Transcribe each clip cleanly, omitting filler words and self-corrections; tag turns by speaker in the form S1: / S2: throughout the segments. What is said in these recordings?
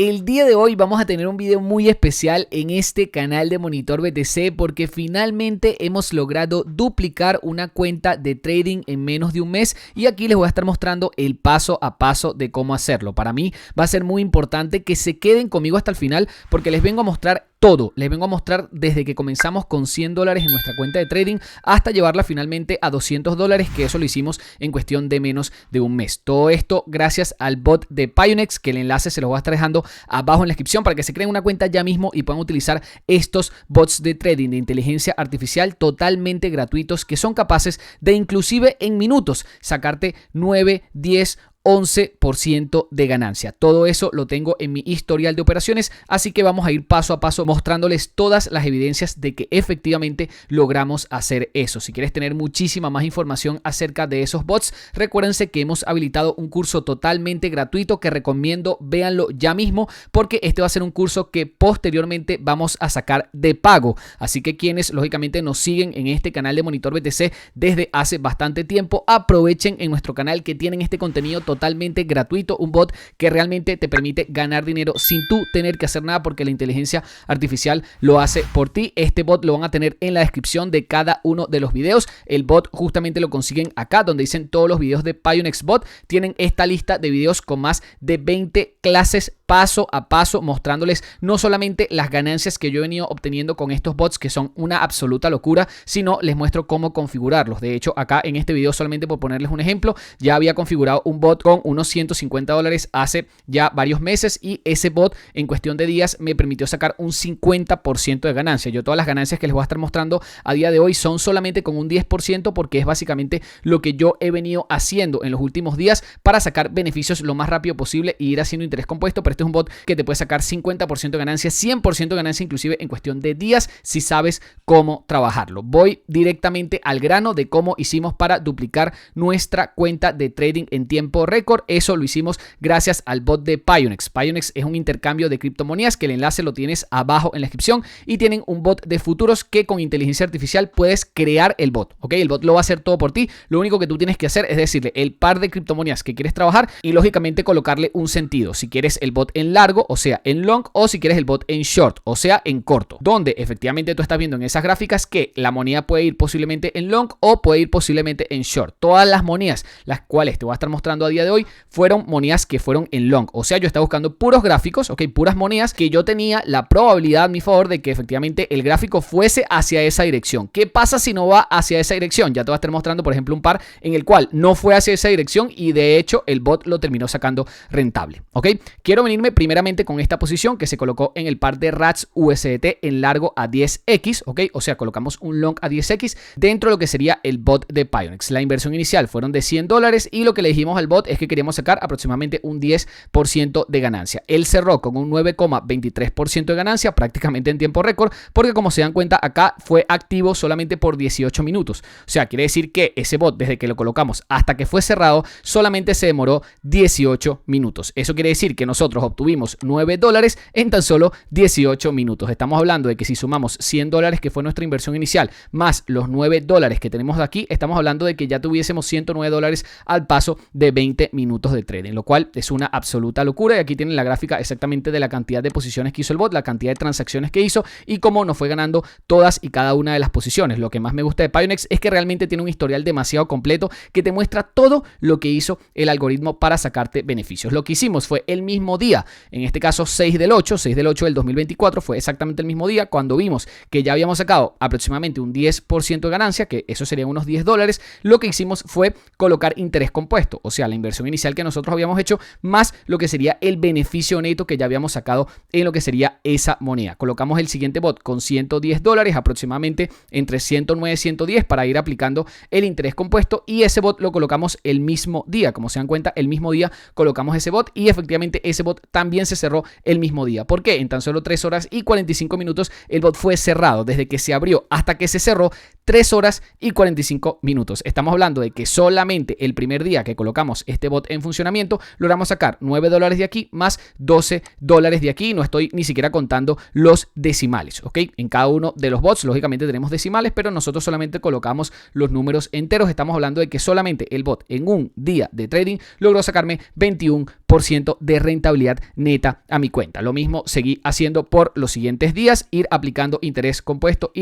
S1: El día de hoy vamos a tener un video muy especial en este canal de Monitor BTC porque finalmente hemos logrado duplicar una cuenta de trading en menos de un mes y aquí les voy a estar mostrando el paso a paso de cómo hacerlo. Para mí va a ser muy importante que se queden conmigo hasta el final porque les vengo a mostrar todo. Les vengo a mostrar desde que comenzamos con $100 en nuestra cuenta de trading hasta llevarla finalmente a $200, que eso lo hicimos en cuestión de menos de un mes. Todo esto gracias al bot de Pionex, que el enlace se los voy a estar dejando abajo en la descripción para que se creen una cuenta ya mismo y puedan utilizar estos bots de trading de inteligencia artificial totalmente gratuitos que son capaces de inclusive en minutos sacarte 9, 10, 11% de ganancia. Todo eso lo tengo en mi historial de operaciones, así que vamos a ir paso a paso mostrándoles todas las evidencias de que efectivamente logramos hacer eso. Si quieres tener muchísima más información acerca de esos bots, recuérdense que hemos habilitado un curso totalmente gratuito que recomiendo véanlo ya mismo porque este va a ser un curso que posteriormente vamos a sacar de pago. Así que quienes lógicamente nos siguen en este canal de Monitor BTC desde hace bastante tiempo, aprovechen en nuestro canal que tienen este contenido totalmente gratuito, un bot que realmente te permite ganar dinero sin tú tener que hacer nada porque la inteligencia artificial lo hace por ti. Este bot lo van a tener en la descripción de cada uno de los videos. El bot justamente lo consiguen acá donde dicen todos los videos de Pionex Bot. Tienen esta lista de videos con más de 20 clases paso a paso mostrándoles no solamente las ganancias que yo he venido obteniendo con estos bots que son una absoluta locura, sino les muestro cómo configurarlos. De hecho, acá en este video, solamente por ponerles un ejemplo, ya había configurado un bot con unos $150 hace ya varios meses y ese bot en cuestión de días me permitió sacar un 50% de ganancia. Yo todas las ganancias que les voy a estar mostrando a día de hoy son solamente con un 10% porque es básicamente lo que yo he venido haciendo en los últimos días para sacar beneficios lo más rápido posible e ir haciendo interés compuesto. Pero este es un bot que te puede sacar 50% de ganancia, 100% de ganancia inclusive en cuestión de días si sabes cómo trabajarlo. Voy directamente al grano de cómo hicimos para duplicar nuestra cuenta de trading en tiempo récord. Eso lo hicimos gracias al bot de Pionex. Pionex es un intercambio de criptomonedas que el enlace lo tienes abajo en la descripción y tienen un bot de futuros que con inteligencia artificial puedes crear el bot, ¿ok? El bot lo va a hacer todo por ti. Lo único que tú tienes que hacer es decirle el par de criptomonedas que quieres trabajar y lógicamente colocarle un sentido. Si quieres el bot en largo, o sea, en long, o si quieres el bot en short, o sea, en corto, donde efectivamente tú estás viendo en esas gráficas que la moneda puede ir posiblemente en long o puede ir posiblemente en short. Todas las monedas, las cuales te voy a estar mostrando a día de hoy, fueron monedas que fueron en long. O sea, yo estaba buscando puros gráficos, ok, puras monedas que yo tenía la probabilidad a mi favor de que efectivamente el gráfico fuese hacia esa dirección. ¿Qué pasa si no va hacia esa dirección? Ya te voy a estar mostrando, por ejemplo, un par en el cual no fue hacia esa dirección y de hecho el bot lo terminó sacando rentable, ok. Quiero venirme primeramente con esta posición que se colocó en el par de RATS USDT en largo a 10x, ok, o sea, colocamos un long a 10x dentro de lo que sería el bot de Pionex. La inversión inicial fueron de $100 y lo que le dijimos al bot es que queríamos sacar aproximadamente un 10% de ganancia. Él cerró con un 9,23% de ganancia prácticamente en tiempo récord porque como se dan cuenta acá fue activo solamente por 18 minutos. O sea, quiere decir que ese bot desde que lo colocamos hasta que fue cerrado solamente se demoró 18 minutos. Eso quiere decir que nosotros obtuvimos $9 en tan solo 18 minutos. Estamos hablando de que si sumamos $100 que fue nuestra inversión inicial más los $9 que tenemos de aquí, estamos hablando de que ya tuviésemos $109 al paso de 20 minutos de trading, lo cual es una absoluta locura. Y aquí tienen la gráfica exactamente de la cantidad de posiciones que hizo el bot, la cantidad de transacciones que hizo y cómo nos fue ganando todas y cada una de las posiciones. Lo que más me gusta de Pionex es que realmente tiene un historial demasiado completo que te muestra todo lo que hizo el algoritmo para sacarte beneficios. Lo que hicimos fue el mismo día, en este caso 6 del 8 del 2024, fue exactamente el mismo día cuando vimos que ya habíamos sacado aproximadamente un 10% de ganancia, que eso serían unos $10, lo que hicimos fue colocar interés compuesto, o sea, la inversión inicial que nosotros habíamos hecho más lo que sería el beneficio neto que ya habíamos sacado en lo que sería esa moneda. Colocamos el siguiente bot con $110, aproximadamente entre 109 y 110 para ir aplicando el interés compuesto y ese bot lo colocamos el mismo día. Como se dan cuenta, el mismo día colocamos ese bot y efectivamente ese bot también se cerró el mismo día. ¿Por qué? En tan solo 3 horas y 45 minutos el bot fue cerrado. Desde que se abrió hasta que se cerró, 3 horas y 45 minutos. Estamos hablando de que solamente el primer día que colocamos este bot en funcionamiento logramos sacar $9 de aquí más $12 de aquí. No estoy ni siquiera contando los decimales, ¿ok? En cada uno de los bots lógicamente tenemos decimales, pero nosotros solamente colocamos los números enteros. Estamos hablando de que solamente el bot en un día de trading logró sacarme 21% de rentabilidad neta a mi cuenta. Lo mismo seguí haciendo por los siguientes días, ir aplicando interés compuesto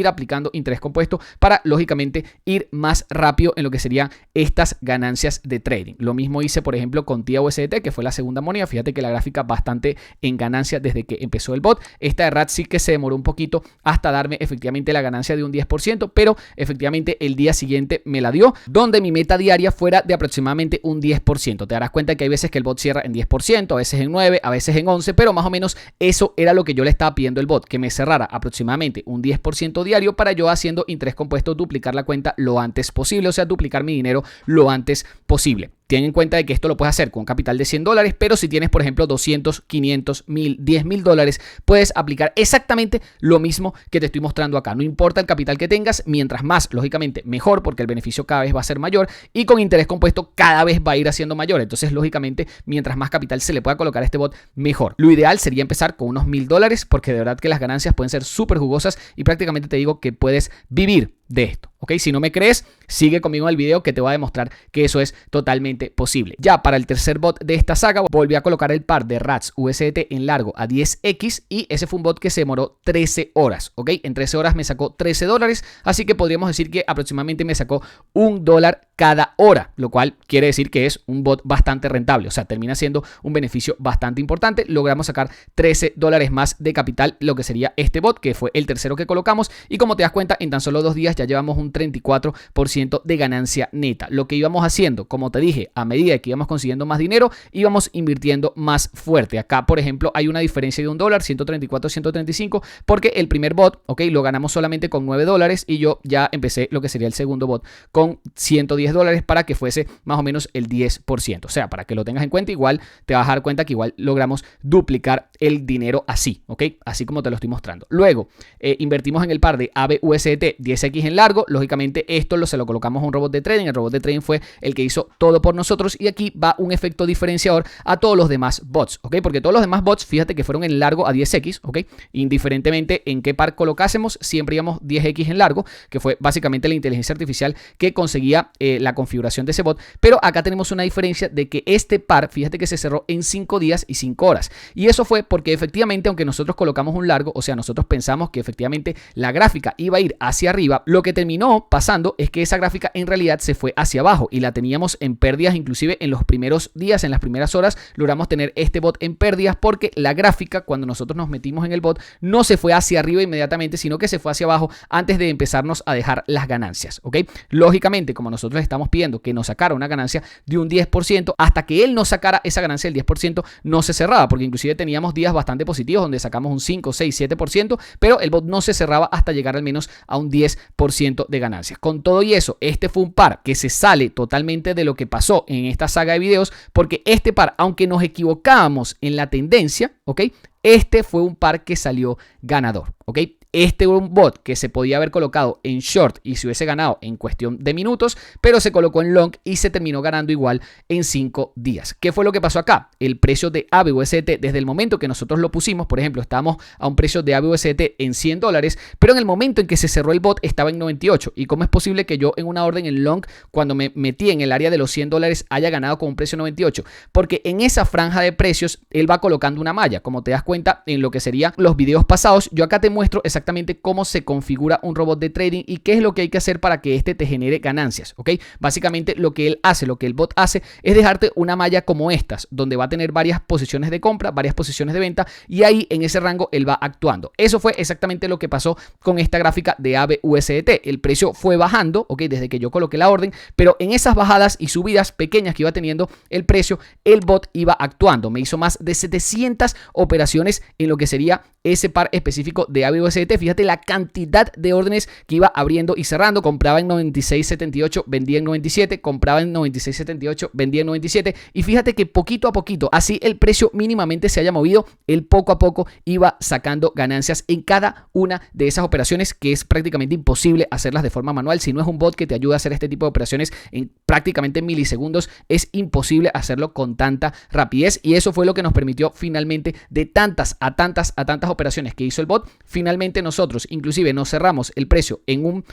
S1: para lógicamente ir más rápido en lo que serían estas ganancias de trading. Lo mismo hice por ejemplo con TIA USDT, que fue la segunda moneda. Fíjate que la gráfica bastante en ganancia desde que empezó el bot. Esta de RAT sí que se demoró un poquito hasta darme efectivamente la ganancia de un 10%, pero efectivamente el día siguiente me la dio, donde mi meta diaria fuera de aproximadamente un 10%. Te darás cuenta que hay veces que el bot cierra en 10%, a veces en 9%, a veces en 11%, pero más o menos eso era lo que yo le estaba pidiendo al bot, que me cerrara aproximadamente un 10% diario para yo haciendo interés compuesto duplicar la cuenta lo antes posible, o sea, duplicar mi dinero lo antes posible. Ten en cuenta de que esto lo puedes hacer con un capital de $100, pero si tienes, por ejemplo, 200, 500, 1000, $10,000, puedes aplicar exactamente lo mismo que te estoy mostrando acá. No importa el capital que tengas, mientras más, lógicamente, mejor, porque el beneficio cada vez va a ser mayor y con interés compuesto cada vez va a ir haciendo mayor. Entonces, lógicamente, mientras más capital se le pueda colocar a este bot, mejor. Lo ideal sería empezar con unos $1,000, porque de verdad que las ganancias pueden ser súper jugosas y prácticamente te digo que puedes vivir de esto, ¿ok? Si no me crees, sigue conmigo en el video que te voy a demostrar que eso es totalmente posible. Ya para el tercer bot de esta saga, volví a colocar el par de RATS USDT en largo a 10x y ese fue un bot que se demoró 13 horas, ¿ok? En 13 horas me sacó $13, así que podríamos decir que aproximadamente me sacó $1 cada hora, lo cual quiere decir que es un bot bastante rentable, o sea, termina siendo un beneficio bastante importante. Logramos sacar $13 más de capital, lo que sería este bot, que fue el tercero que colocamos, y como te das cuenta, en tan solo 2 días ya llevamos un 34% de ganancia neta. Lo que íbamos haciendo, como te dije, a medida que íbamos consiguiendo más dinero, íbamos invirtiendo más fuerte. Acá, por ejemplo, hay una diferencia de $1, 134, 135, porque el primer bot, ok, lo ganamos solamente con $9 y yo ya empecé lo que sería el segundo bot con $110 para que fuese más o menos el 10%. O sea, para que lo tengas en cuenta, igual te vas a dar cuenta que igual logramos duplicar el dinero así, ok, así como te lo estoy mostrando. Luego, invertimos en el par de AVE USDT 10x en largo. Lógicamente esto se lo colocamos a un robot de trading. El robot de trading fue el que hizo todo por nosotros y aquí va un efecto diferenciador a todos los demás bots, ¿ok? Porque todos los demás bots, fíjate que fueron en largo a 10x, ¿ok? Indiferentemente en qué par colocásemos, siempre íbamos 10x en largo, que fue básicamente la inteligencia artificial que conseguía la configuración de ese bot. Pero acá tenemos una diferencia de que este par, fíjate que se cerró en 5 días y 5 horas. Y eso fue porque efectivamente, aunque nosotros colocamos un largo, o sea, nosotros pensamos que efectivamente la gráfica iba a ir hacia arriba, lo que terminó pasando es que esa gráfica en realidad se fue hacia abajo y la teníamos en pérdidas. Inclusive en los primeros días, en las primeras horas, logramos tener este bot en pérdidas porque la gráfica, cuando nosotros nos metimos en el bot, no se fue hacia arriba inmediatamente, sino que se fue hacia abajo antes de empezarnos a dejar las ganancias, ¿ok? Lógicamente, como nosotros estamos pidiendo que nos sacara una ganancia de un 10%, hasta que él nos sacara esa ganancia del 10%, no se cerraba, porque inclusive teníamos días bastante positivos donde sacamos un 5, 6, 7%, pero el bot no se cerraba hasta llegar al menos a un 10% de ganancias. Con todo y eso, este fue un par que se sale totalmente de lo que pasó en esta saga de videos, porque este par, aunque nos equivocábamos en la tendencia, ¿ok? Este fue un par que salió ganador, ¿ok? Este era un bot que se podía haber colocado en short y se hubiese ganado en cuestión de minutos, pero se colocó en long y se terminó ganando igual en 5 días. ¿Qué fue lo que pasó acá? El precio de AVE USDT, desde el momento que nosotros lo pusimos, por ejemplo, estábamos a un precio de AVE USDT en $100, pero en el momento en que se cerró el bot estaba en 98. ¿Y cómo es posible que yo en una orden en long, cuando me metí en el área de los $100, haya ganado con un precio 98? Porque en esa franja de precios él va colocando una malla. Como te das cuenta en lo que serían los videos pasados, yo acá te muestro exactamente cómo se configura un robot de trading y qué es lo que hay que hacer para que este te genere ganancias, ¿ok? Básicamente lo que él hace, lo que el bot hace es dejarte una malla como estas, donde va a tener varias posiciones de compra, varias posiciones de venta y ahí en ese rango él va actuando. Eso fue exactamente lo que pasó con esta gráfica de AVE USDT. El precio fue bajando, ¿ok? Desde que yo coloqué la orden, pero en esas bajadas y subidas pequeñas que iba teniendo el precio, el bot iba actuando. Me hizo más de 700 operaciones en lo que sería ese par específico de AVE USDT. finalmente fíjate la cantidad de órdenes que iba abriendo y cerrando. Compraba en 96.78, vendía en 97, compraba en 96.78, vendía en 97 y fíjate que poquito a poquito, así el precio mínimamente se haya movido, él poco a poco iba sacando ganancias en cada una de esas operaciones, que es prácticamente imposible hacerlas de forma manual. Si no es un bot que te ayuda a hacer este tipo de operaciones en prácticamente milisegundos, es imposible hacerlo con tanta rapidez, y eso fue lo que nos permitió finalmente, de tantas operaciones que hizo el bot, finalmente nosotros inclusive nos cerramos el precio en un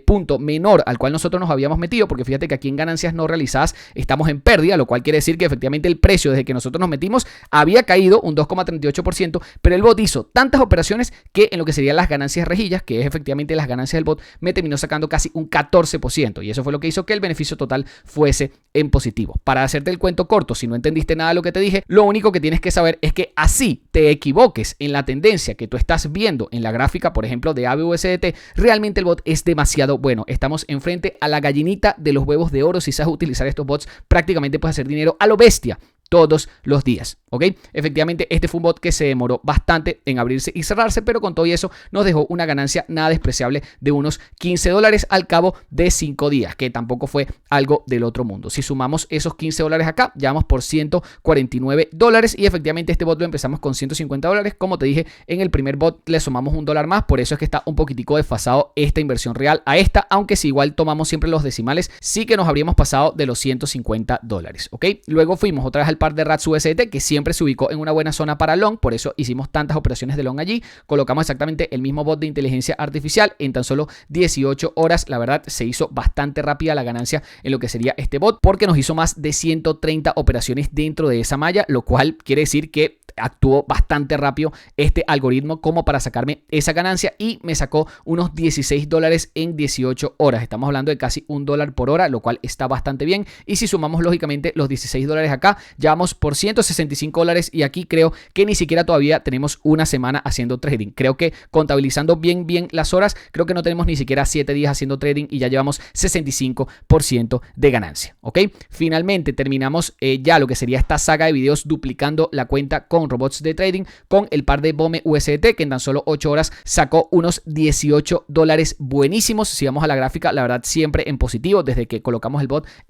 S1: punto menor al cual nosotros nos habíamos metido, porque fíjate que aquí en ganancias no realizadas estamos en pérdida, lo cual quiere decir que efectivamente el precio desde que nosotros nos metimos había caído un 2,38%, pero el bot hizo tantas operaciones que en lo que serían las ganancias rejillas, que es efectivamente las ganancias del bot, me terminó sacando casi un 14%, y eso fue lo que hizo que el beneficio total fuese en positivo. Para hacerte el cuento corto, si no entendiste nada de lo que te dije, lo único que tienes que saber es que así te equivoques en la tendencia que tú estás viendo en la gráfica, por ejemplo, de ABUSDT, realmente el bot es demasiado bueno. Estamos enfrente a la gallinita de los huevos de oro. Si sabes utilizar estos bots, prácticamente puedes hacer dinero a lo bestia todos los días, ¿ok? Efectivamente, este fue un bot que se demoró bastante en abrirse y cerrarse, pero con todo y eso nos dejó una ganancia nada despreciable de unos $15 al cabo de 5 días, que tampoco fue algo del otro mundo. Si sumamos esos $15 acá, ya vamos por $149, y efectivamente este bot lo empezamos con $150. Como te dije, en el primer bot le sumamos $1 más, por eso es que está un poquitico desfasado esta inversión real a esta, aunque si igual tomamos siempre los decimales, sí que nos habríamos pasado de los $150, ¿ok? Luego fuimos otra vez al par de Rats USDT, que siempre se ubicó en una buena zona para long, por eso hicimos tantas operaciones de long allí. Colocamos exactamente el mismo bot de inteligencia artificial en tan solo 18 horas. La verdad, se hizo bastante rápida la ganancia en lo que sería este bot, porque nos hizo más de 130 operaciones dentro de esa malla, lo cual quiere decir que actuó bastante rápido este algoritmo como para sacarme esa ganancia, y me sacó unos $16 en 18 horas. Estamos hablando de casi $1 por hora, lo cual está bastante bien. Y si sumamos lógicamente los $16 acá, ya vamos por $165, y aquí creo que ni siquiera todavía tenemos una semana haciendo trading. Creo que contabilizando bien las horas, creo que no tenemos ni siquiera 7 días haciendo trading y ya llevamos 65% de ganancia, ¿ok? Finalmente terminamos ya lo que sería esta saga de videos duplicando la cuenta con robots de trading con el par de BOME USDT, que en tan solo 8 horas sacó unos $18 buenísimos. Si vamos a la gráfica, la verdad siempre en positivo. Desde que colocamos el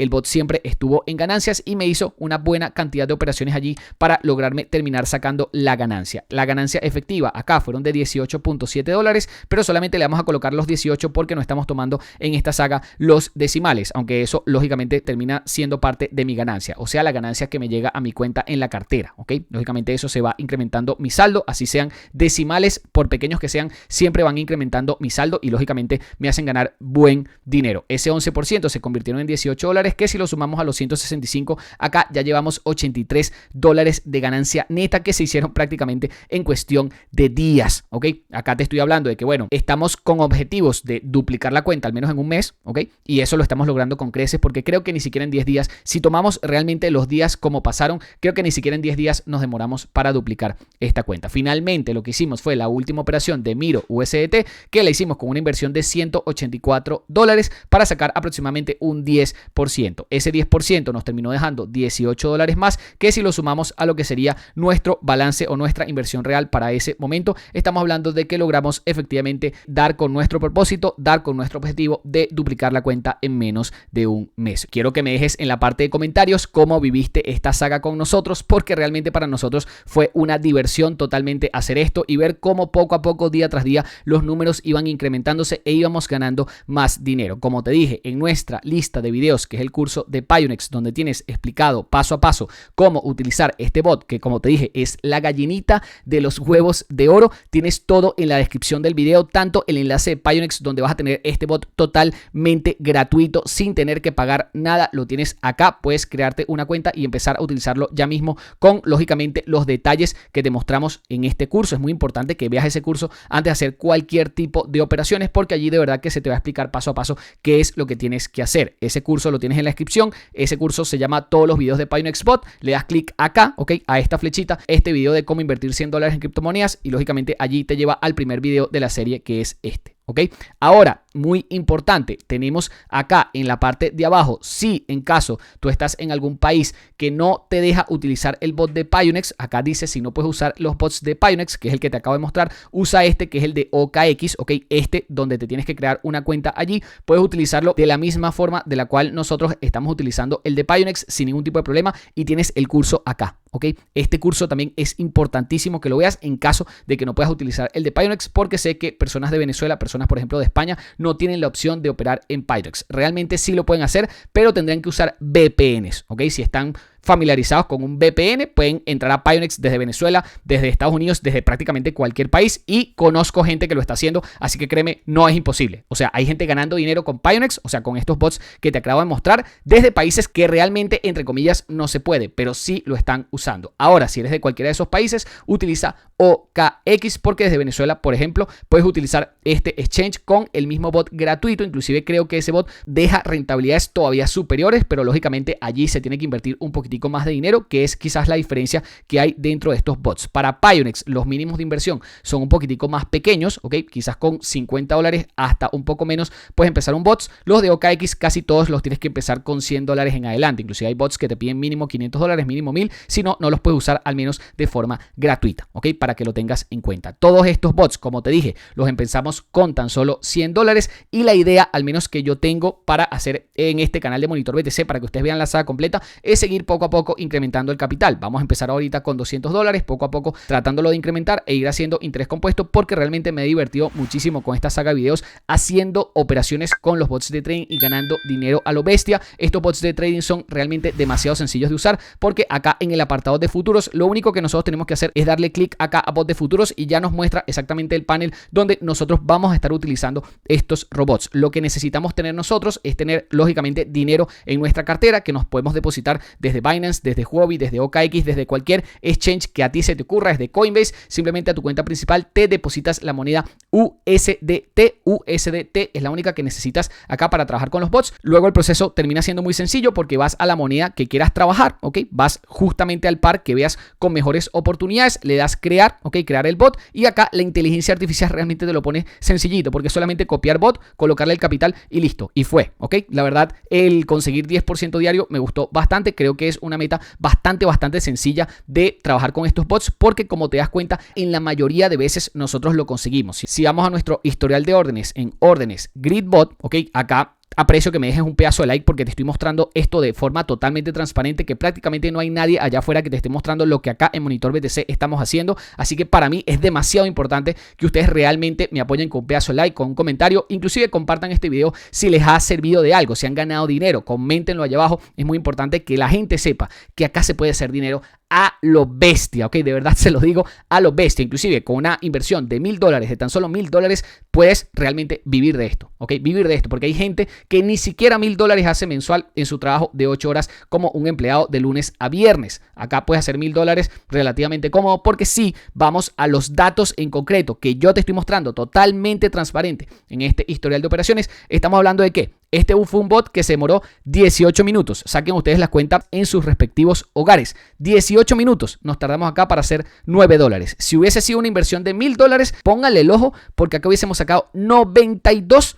S1: bot siempre estuvo en ganancias, y me hizo una buena cantidad de operaciones allí para lograrme terminar sacando la ganancia. La ganancia efectiva acá fueron de $18.7, pero solamente le vamos a colocar los 18 porque no estamos tomando en esta saga los decimales, aunque eso lógicamente termina siendo parte de mi ganancia, o sea, la ganancia que me llega a mi cuenta en la cartera, ¿ok? Lógicamente eso se va incrementando mi saldo, así sean decimales, por pequeños que sean, siempre van incrementando mi saldo y lógicamente me hacen ganar buen dinero. Ese 11% se convirtieron en $18, que si lo sumamos a los 165, acá ya llevamos $83 de ganancia neta que se hicieron prácticamente en cuestión de días, ¿ok? Acá te estoy hablando de que, bueno, estamos con objetivos de duplicar la cuenta al menos en un mes, ¿ok? Y eso lo estamos logrando con creces, porque creo que ni siquiera en 10 días, si tomamos realmente los días como pasaron, creo que ni siquiera en 10 días nos demoramos para duplicar esta cuenta. Finalmente lo que hicimos fue la última operación de Miro USDT, que la hicimos con una inversión de $184 para sacar aproximadamente un 10%. Ese 10% nos terminó dejando $18 más, que si lo sumamos a lo que sería nuestro balance o nuestra inversión real para ese momento, estamos hablando de que logramos efectivamente dar con nuestro propósito, dar con nuestro objetivo de duplicar la cuenta en menos de un mes. Quiero que me dejes en la parte de comentarios cómo viviste esta saga con nosotros, porque realmente para nosotros fue una diversión totalmente hacer esto y ver cómo poco a poco, día tras día, los números iban incrementándose e íbamos ganando más dinero. Como te dije, en nuestra lista de videos, que es el curso de Pionex, donde tienes explicado paso a paso cómo utilizar este bot, que como te dije es la gallinita de los huevos de oro, tienes todo en la descripción del video, tanto el enlace de Pionex, donde vas a tener este bot totalmente gratuito sin tener que pagar nada, lo tienes acá. Puedes crearte una cuenta y empezar a utilizarlo ya mismo con lógicamente los detalles que te mostramos en este curso. Es muy importante que veas ese curso antes de hacer cualquier tipo de operaciones, porque allí de verdad que se te va a explicar paso a paso qué es lo que tienes que hacer. Ese curso lo tienes en la descripción. Ese curso se llama Todos los videos de Pionex Bot. Le das clic acá, ok, a esta flechita, este video de cómo invertir $100 en criptomonedas, y lógicamente allí te lleva al primer video de la serie, que es este. ¿ok? Ahora, muy importante, tenemos acá en la parte de abajo, si en caso tú estás en algún país que no te deja utilizar el bot de Pionex, acá dice si no puedes usar los bots de Pionex, que es el que te acabo de mostrar, usa este que es el de OKX, ¿ok? Este donde te tienes que crear una cuenta allí, puedes utilizarlo de la misma forma de la cual nosotros estamos utilizando el de Pionex sin ningún tipo de problema y tienes el curso acá, ¿ok? Este curso también es importantísimo que lo veas en caso de que no puedas utilizar el de Pionex, porque sé que personas de Venezuela, personas por ejemplo de España, no tienen la opción de operar en Pionex. Realmente sí lo pueden hacer, pero tendrían que usar VPNs, ¿ok? Si están familiarizados con un VPN, pueden entrar a Pionex desde Venezuela, desde Estados Unidos, desde prácticamente cualquier país, y conozco gente que lo está haciendo, así que créeme, no es imposible. O sea, hay gente ganando dinero con Pionex, o sea, con estos bots que te acabo de mostrar, desde países que realmente, entre comillas, no se puede, pero sí lo están usando. Ahora, si eres de cualquiera de esos países, utiliza OKX, porque desde Venezuela, por ejemplo, puedes utilizar este exchange con el mismo bot gratuito. Inclusive creo que ese bot deja rentabilidades todavía superiores, pero lógicamente allí se tiene que invertir un poquitico más de dinero, que es quizás la diferencia que hay dentro de estos bots. Para Pionex los mínimos de inversión son un poquitico más pequeños, ¿ok? Quizás con $50 hasta un poco menos puedes empezar un bot. Los de OKX casi todos los tienes que empezar con $100 en adelante. Inclusive hay bots que te piden mínimo $500, mínimo 1000, si no, no los puedes usar al menos de forma gratuita, ¿ok? Para que lo tengas en cuenta. Todos estos bots, como te dije, los empezamos con tan solo $100 y la idea, al menos que yo tengo para hacer en este canal de Monitor BTC, para que ustedes vean la saga completa, es seguir poco a poco incrementando el capital. Vamos a empezar ahorita con $200, poco a poco tratándolo de incrementar e ir haciendo interés compuesto, porque realmente me he divertido muchísimo con esta saga de videos haciendo operaciones con los bots de trading y ganando dinero a lo bestia. Estos bots de trading son realmente demasiado sencillos de usar, porque acá en el apartado de futuros lo único que nosotros tenemos que hacer es darle clic acá a bot de futuros y ya nos muestra exactamente el panel donde nosotros vamos a estar utilizando estos robots. Lo que necesitamos tener nosotros es tener lógicamente dinero en nuestra cartera que nos podemos depositar desde Binance, desde Huobi, desde OKX, desde cualquier exchange que a ti se te ocurra, desde Coinbase. Simplemente a tu cuenta principal te depositas la moneda USDT. USDT es la única que necesitas acá para trabajar con los bots. Luego el proceso termina siendo muy sencillo, porque vas a la moneda que quieras trabajar, ¿ok? Vas justamente al par que veas con mejores oportunidades, le das crear, ¿ok? Crear el bot, y acá la inteligencia artificial realmente te lo pone sencillito, porque solamente copiar bot, colocarle el capital y listo, y fue, ¿ok? La verdad, el conseguir 10% diario me gustó bastante. Creo que es una meta bastante sencilla de trabajar con estos bots, porque como te das cuenta, en la mayoría de veces nosotros lo conseguimos. Si vamos a nuestro historial de órdenes, en órdenes GridBot, ¿ok? Acá aprecio que me dejes un pedazo de like, porque te estoy mostrando esto de forma totalmente transparente, que prácticamente no hay nadie allá afuera que te esté mostrando lo que acá en Monitor BTC estamos haciendo. Así que para mí es demasiado importante que ustedes realmente me apoyen con un pedazo de like, con un comentario, inclusive compartan este video si les ha servido de algo, si han ganado dinero, coméntenlo allá abajo. Es muy importante que la gente sepa que acá se puede hacer dinero a lo bestia, ¿ok? De verdad se lo digo, a lo bestia. Inclusive con una inversión de $1000, de tan solo $1000, puedes realmente vivir de esto, ¿ok? Vivir de esto, porque hay gente que ni siquiera $1000 hace mensual en su trabajo de 8 horas como un empleado de lunes a viernes. Acá puedes hacer $1000 relativamente cómodo, porque sí, vamos a los datos en concreto que yo te estoy mostrando totalmente transparente en este historial de operaciones. Estamos hablando de que este fue un bot que se demoró 18 minutos. Saquen ustedes las cuentas en sus respectivos hogares. 18 minutos nos tardamos acá para hacer $9. Si hubiese sido una inversión de $1000, pónganle el ojo, porque acá hubiésemos sacado $92.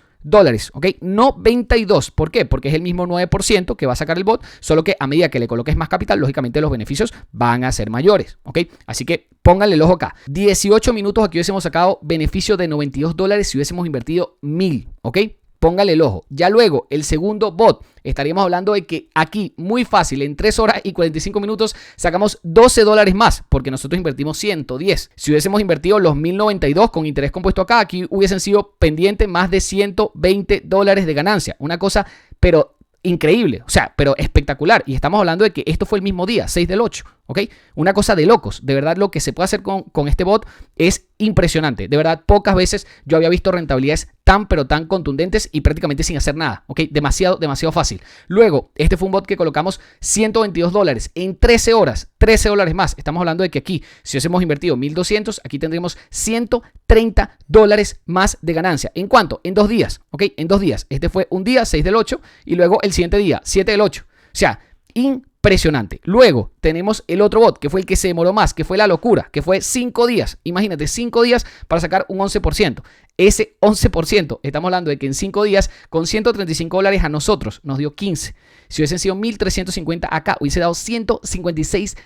S1: ¿Ok? 92. ¿Por qué? Porque es el mismo 9% que va a sacar el bot, solo que a medida que le coloques más capital, lógicamente los beneficios van a ser mayores, ¿ok? Así que pónganle el ojo acá. 18 minutos, aquí hubiésemos sacado beneficio de $92 si hubiésemos invertido 1000, ¿ok? Póngale el ojo. Ya luego, el segundo bot, estaríamos hablando de que aquí, muy fácil, en 3 horas y 45 minutos, sacamos $12 más, porque nosotros invertimos 110. Si hubiésemos invertido los 1092 con interés compuesto acá, aquí hubiesen sido pendientes más de $120 de ganancia. Una cosa, pero increíble, o sea, pero espectacular. Y estamos hablando de que esto fue el mismo día, 6 del 8, ¿ok? Una cosa de locos. De verdad, lo que se puede hacer con este bot es impresionante. De verdad, pocas veces yo había visto rentabilidades tan pero tan contundentes y prácticamente sin hacer nada, ¿ok? Demasiado fácil. Luego, este fue un bot que colocamos $122 en 13 horas, $13 más. Estamos hablando de que aquí, si hubiésemos invertido 1200, aquí tendríamos $130 más de ganancia. ¿En cuánto? En 2 días, ¿ok? En 2 días. Este fue un día, 6 del 8, y luego el siguiente día, 7 del 8. O sea, impresionante. Luego tenemos el otro bot, que fue el que se demoró más, que fue la locura, que fue 5 días. Imagínate, 5 días para sacar un 11%. Ese 11%, estamos hablando de que en 5 días, con $135 a nosotros, nos dio 15. Si hubiesen sido 1.350 acá, hubiese dado $156.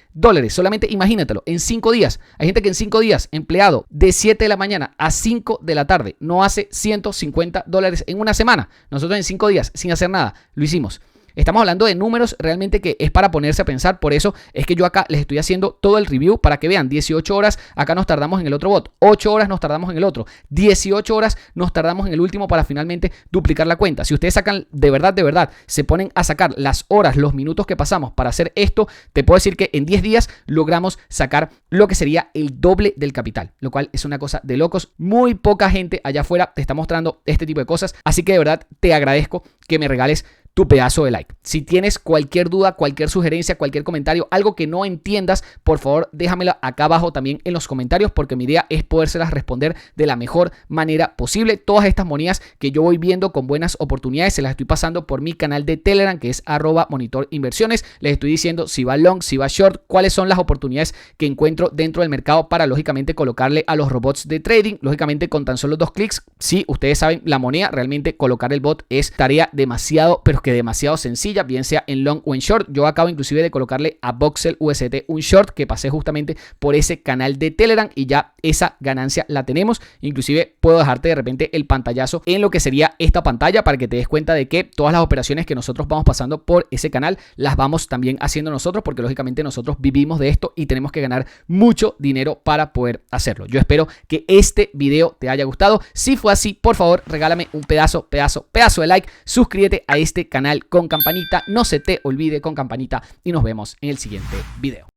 S1: Solamente imagínatelo, en 5 días. Hay gente que en 5 días, empleado de 7 de la mañana a 5 de la tarde, no hace $150 en una semana. Nosotros en 5 días, sin hacer nada, lo hicimos. Estamos hablando de números realmente que es para ponerse a pensar. Por eso es que yo acá les estoy haciendo todo el review para que vean. 18 horas acá nos tardamos en el otro bot, 8 horas nos tardamos en el otro, 18 horas nos tardamos en el último para finalmente duplicar la cuenta. Si ustedes sacan de verdad, se ponen a sacar las horas, los minutos que pasamos para hacer esto, te puedo decir que en 10 días logramos sacar lo que sería el doble del capital, lo cual es una cosa de locos. Muy poca gente allá afuera te está mostrando este tipo de cosas, así que de verdad te agradezco que me regales tu pedazo de like. Si tienes cualquier duda, cualquier sugerencia, cualquier comentario, algo que no entiendas, por favor déjamelo acá abajo también en los comentarios, porque mi idea es podérselas responder de la mejor manera posible. Todas estas monedas que yo voy viendo con buenas oportunidades se las estoy pasando por mi canal de Telegram, que es @monitorinversiones. Les estoy diciendo si va long, si va short, cuáles son las oportunidades que encuentro dentro del mercado para lógicamente colocarle a los robots de trading, lógicamente con tan solo 2 clics. Si ustedes saben la moneda, realmente colocar el bot es tarea demasiado, pero que demasiado sencilla, bien sea en long o en short. Yo acabo inclusive de colocarle a Voxel UST un short que pasé justamente por ese canal de Telegram y ya esa ganancia la tenemos. Inclusive puedo dejarte de repente el pantallazo en lo que sería esta pantalla para que te des cuenta de que todas las operaciones que nosotros vamos pasando por ese canal las vamos también haciendo nosotros, porque lógicamente nosotros vivimos de esto y tenemos que ganar mucho dinero para poder hacerlo. Yo espero que este video te haya gustado. Si fue así, por favor regálame un pedazo de like, suscríbete a este canal con campanita, no se te olvide con campanita y nos vemos en el siguiente video.